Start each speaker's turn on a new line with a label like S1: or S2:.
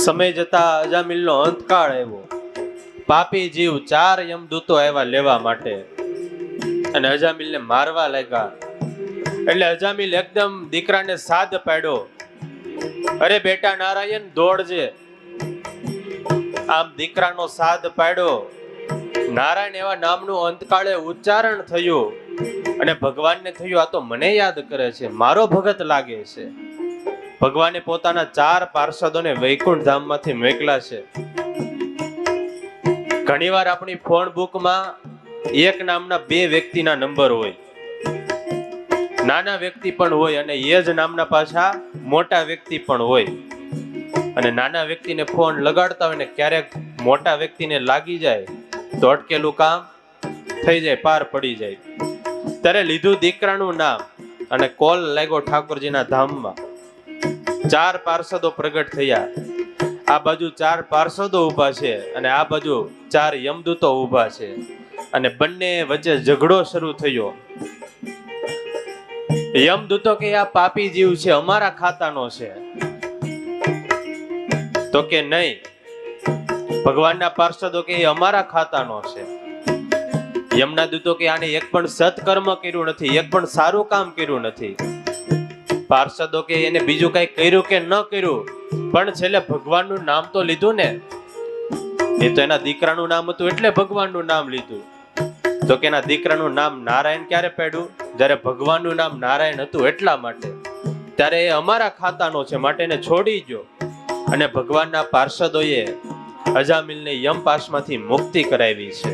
S1: સમય જતા અજામિલનો અંતકાળ આવ્યો. પાપી જીવ 4 યમદૂતો આવ્યા લેવા માટે અને અજામિલને મારવા લાગ્યા. એટલે અજામિલ એકદમ દીકરાને સાદ પાડ્યો, અરે બેટા નારાયણ દોડજે. આમ દીકરાનો સાદ પાડ્યો. નારાયણ એવા નામનું અંતકાળે ઉચ્ચારણ થયું અને ભગવાનને થયું આ તો મને યાદ કરે છે, મારો ભગત લાગે છે. ભગવાને પોતાના 4 પાર્ષદોને વૈકુંઠ ધામમાંથી મોકલા છે. ઘણીવાર આપણી ફોન બુકમાં એક નામના 2 વ્યક્તિના નંબર હોય, નાના વ્યક્તિ પણ હોય અને એ જ નામના પાછા મોટા વ્યક્તિ પણ હોય. અને નાના વ્યક્તિને ફોન લગાડતા હોય ને ક્યારેક મોટા વ્યક્તિને લાગી જાય તો અટકેલું કામ થઈ જાય, પાર પડી જાય. ત્યારે લીધું દીકરાનું નામ અને કોલ લાગ્યો ઠાકોરજીના ધામમાં. 4 પાર્ષદો પ્રગટ થયા. આ બાજુ 4 પાર્ષદો ઊભા છે અને આ બાજુ 4 યમદૂતો ઊભા છે અને બંને વચ્ચે ઝઘડો શરૂ થયો. યમદૂતો કે આ પાપી જીવ છે, અમારા ખાતાનો છે. તો કે નહીં. ભગવાનના પાર્ષદો કે અમારા ખાતાનો છે. યમના દૂતો કે આને એક પણ સત્કર્મ કર્યું નથી, એક પણ સારું કામ કર્યું નથી. પાર્ષદો કે એને બીજું કઈ કર્યું કે ન કર્યું, પણ છેલ્લે ભગવાનનું નામ તો લીધું ને. એ તો એના દીકરાનું નામ હતું એટલે ભગવાનનું નામ લીધું. તો કે એના દીકરાનું નામ નારાયણ ક્યારે પાડ્યું? જ્યારે ભગવાનનું નામ નારાયણ હતું એટલા માટે. ત્યારે એ અમારા ખાતાનો છે માટે એને છોડી ગયો. અને ભગવાનના પાર્ષદોએ અજામિલને યમપાશમાંથી મુક્તિ કરાવી છે.